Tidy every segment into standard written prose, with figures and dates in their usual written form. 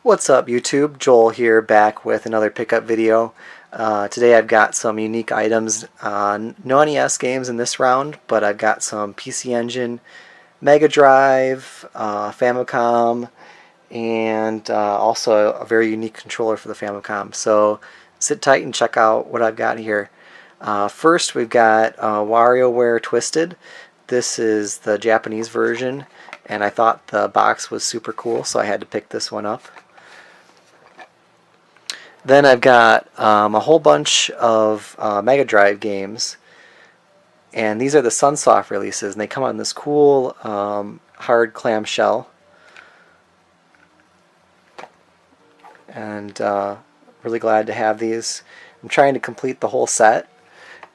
What's up YouTube? Joel here, back with another pickup video. Today I've got some unique items. No NES games in this round, but I've got some PC Engine, Mega Drive, Famicom, and also a very unique controller for the Famicom. So sit tight and check out what I've got here. First we've got WarioWare Twisted. This is the Japanese version, and I thought the box was super cool, so I had to pick this one up. Then I've got a whole bunch of Mega Drive games, and these are the Sunsoft releases, and they come on this cool hard clamshell. And really glad to have these. I'm trying to complete the whole set,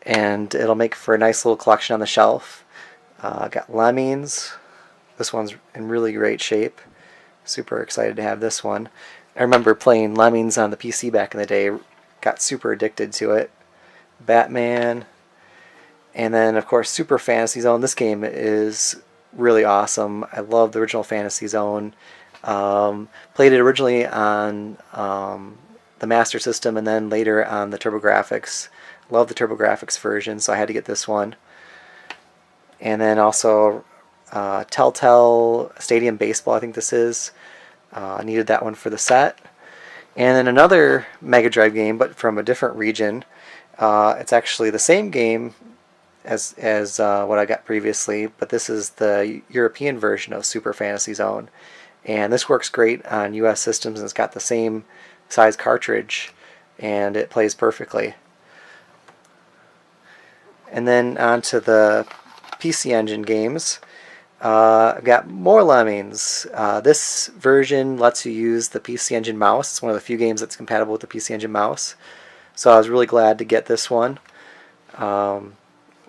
and it'll make for a nice little collection on the shelf. I've got Lemmings. This one's in really great shape. Super excited to have this one. I remember playing Lemmings on the PC back in the day, got super addicted to it. Batman, and then of course Super Fantasy Zone. This game is really awesome. I love the original Fantasy Zone. Played it originally on the Master System and then later on the TurboGrafx. Love the TurboGrafx version, so I had to get this one. And then also Telltale Stadium Baseball, I think this is. I needed that one for the set. And then another Mega Drive game, but from a different region. It's actually the same game as what I got previously, but this is the European version of Super Fantasy Zone. And this works great on US systems, and it's got the same size cartridge, and it plays perfectly. And then on to the PC Engine games. I've got more Lemmings. This version lets you use the PC Engine mouse. It's one of the few games that's compatible with the PC Engine mouse. So I was really glad to get this one. We'll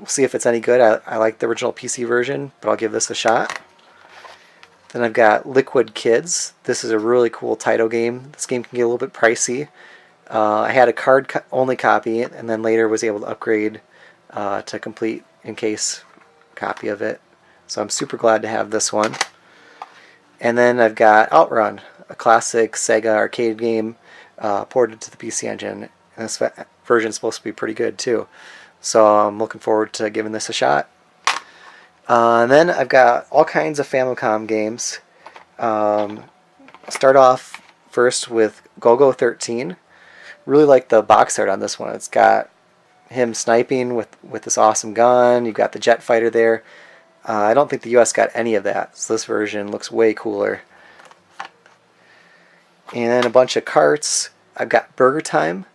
see if it's any good. I like the original PC version, but I'll give this a shot. Then I've got Liquid Kids. This is a really cool Taito game. This game can get a little bit pricey. I had a card-only copy, and then later was able to upgrade to complete in-case copy of it. So I'm super glad to have this one. And then I've got Outrun, a classic Sega arcade game ported to the PC Engine. And this version is supposed to be pretty good too. So I'm looking forward to giving this a shot. And then I've got all kinds of Famicom games. I'll start off first with Go-Go 13. Really like the box art on this one. It's got him sniping with this awesome gun. You've got the jet fighter there. I don't think the US got any of that, so this version looks way cooler. And then a bunch of carts. I've got Burger Time.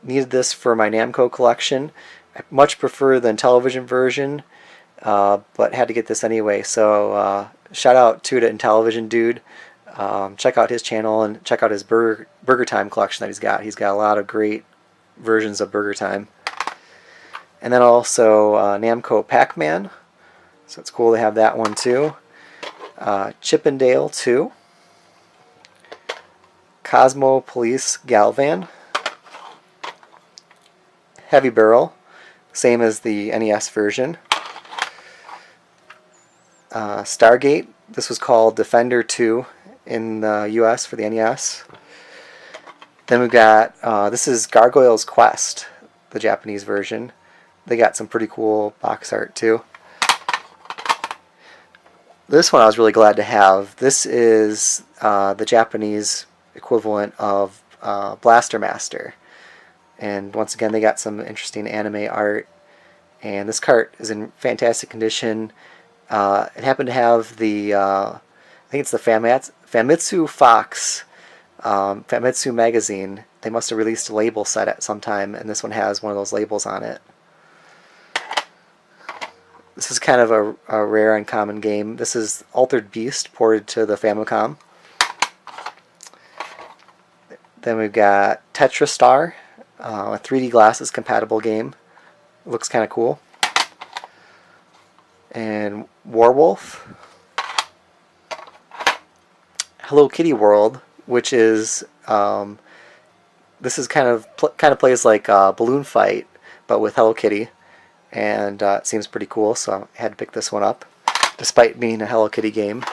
Needed this for my Namco collection. I much prefer the Intellivision version, but had to get this anyway. So shout out to the Intellivision dude. Check out his channel and check out his Burger Time collection that he's got. He's got a lot of great versions of Burger Time. And then also Namco Pac-Man, so it's cool to have that one too. Chip 'n Dale 2, Cosmo Police Galvan, Heavy Barrel, same as the NES version. Stargate, this was called Defender 2 in the US for the NES. Then we've got, this is Gargoyle's Quest, the Japanese version. They got some pretty cool box art too. This one I was really glad to have. This is the Japanese equivalent of Blaster Master. And once again, they got some interesting anime art. And this cart is in fantastic condition. It happened to have the, I think it's the Famitsu Fox, Famitsu magazine. They must have released a label set at some time, and this one has one of those labels on it. This is kind of a rare and common game. This is Altered Beast ported to the Famicom. Then we've got Tetristar, a 3D glasses compatible game. It looks kind of cool. And Warwolf. Hello Kitty World, which is this is kind of plays like a Balloon Fight, but with Hello Kitty. And it seems pretty cool, so I had to pick this one up, despite being a Hello Kitty game.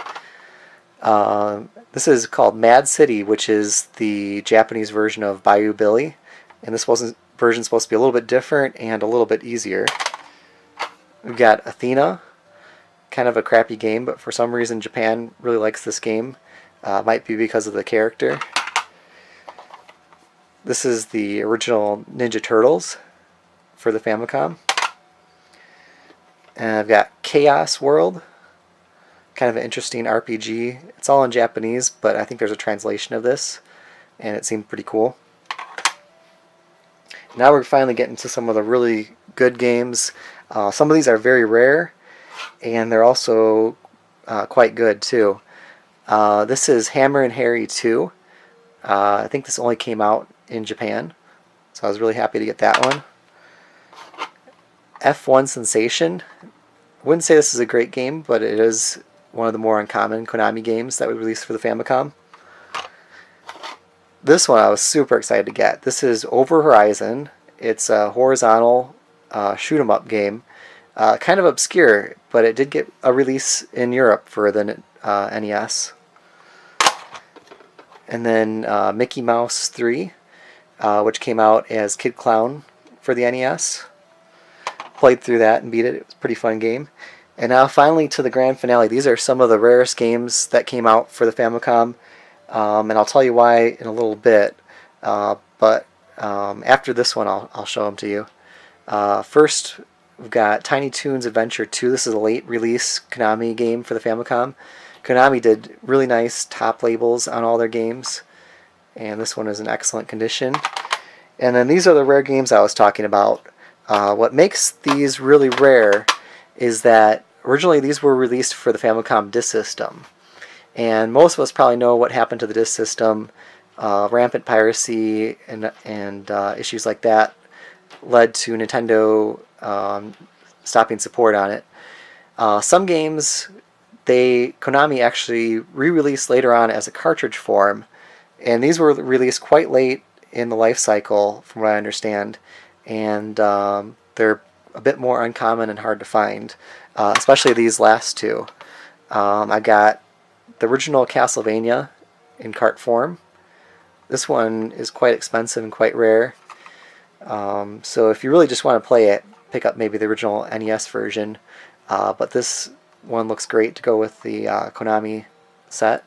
This is called Mad City, which is the Japanese version of Bayou Billy. And this version's supposed to be a little bit different and a little bit easier. We've got Athena, kind of a crappy game, but for some reason Japan really likes this game. Might be because of the character. This is the original Ninja Turtles for the Famicom. And I've got Chaos World, kind of an interesting RPG. It's all in Japanese, but I think there's a translation of this, and it seemed pretty cool. Now we're finally getting to some of the really good games. Some of these are very rare, and they're also quite good too. This is Hammer and Harry 2. I think this only came out in Japan, so I was really happy to get that one. F1 Sensation. I wouldn't say this is a great game, but it is one of the more uncommon Konami games that we released for the Famicom. This one I was super excited to get. This is Over Horizon. It's a horizontal shoot 'em up game. Kind of obscure, but it did get a release in Europe for the NES. And then Mickey Mouse 3, which came out as Kid Clown for the NES. Played through that and beat it. It was a pretty fun game. And now finally to the grand finale. These are some of the rarest games that came out for the Famicom. And I'll tell you why in a little bit. But after this one, I'll show them to you. First, we've got Tiny Toons Adventure 2. This is a late release Konami game for the Famicom. Konami did really nice top labels on all their games. And this one is in excellent condition. And then these are the rare games I was talking about. What makes these really rare is that originally these were released for the Famicom disk system. And most of us probably know what happened to the disk system. Rampant piracy and issues like that led to Nintendo stopping support on it. Some games Konami actually re-released later on as a cartridge form, and these were released quite late in the life cycle from what I understand, and they're a bit more uncommon and hard to find, especially these last two. I got the original Castlevania in cart form. This one is quite expensive and quite rare. So if you really just want to play it, pick up maybe the original NES version. But this one looks great to go with the Konami set.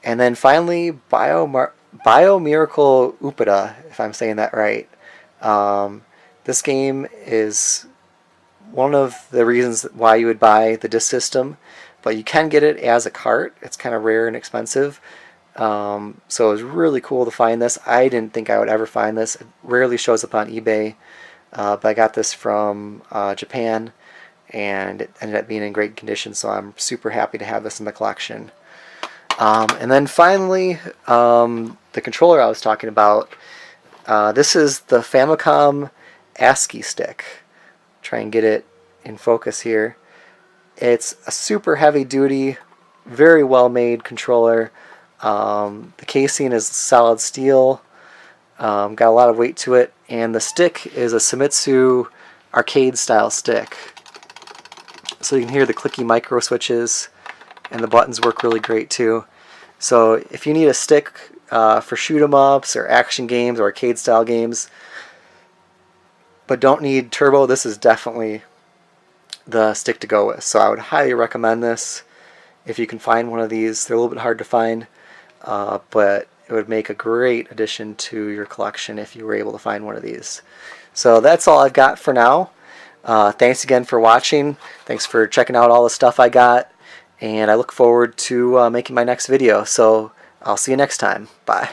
And then finally, Bio Miracle Upada, if I'm saying that right. This game is one of the reasons why you would buy the disc system, but you can get it as a cart. It's kind of rare and expensive. So it was really cool to find this. I didn't think I would ever find this. It rarely shows up on eBay, but I got this from Japan, and it ended up being in great condition, so I'm super happy to have this in the collection. And then finally, the controller I was talking about. This is the Famicom ASCII stick. Try and get it in focus here. It's a super heavy duty, very well made controller. The casing is solid steel, got a lot of weight to it, and the stick is a Famitsu arcade style stick. So you can hear the clicky micro switches, and the buttons work really great too. So if you need a stick for shoot 'em ups or action games or arcade style games, but don't need turbo, this is definitely the stick to go with. So I would highly recommend this if you can find one of these. They're a little bit hard to find, but it would make a great addition to your collection if you were able to find one of these. So that's all I've got for now. Thanks again for watching. Thanks for checking out all the stuff I got, and I look forward to making my next video. So I'll see you next time. Bye.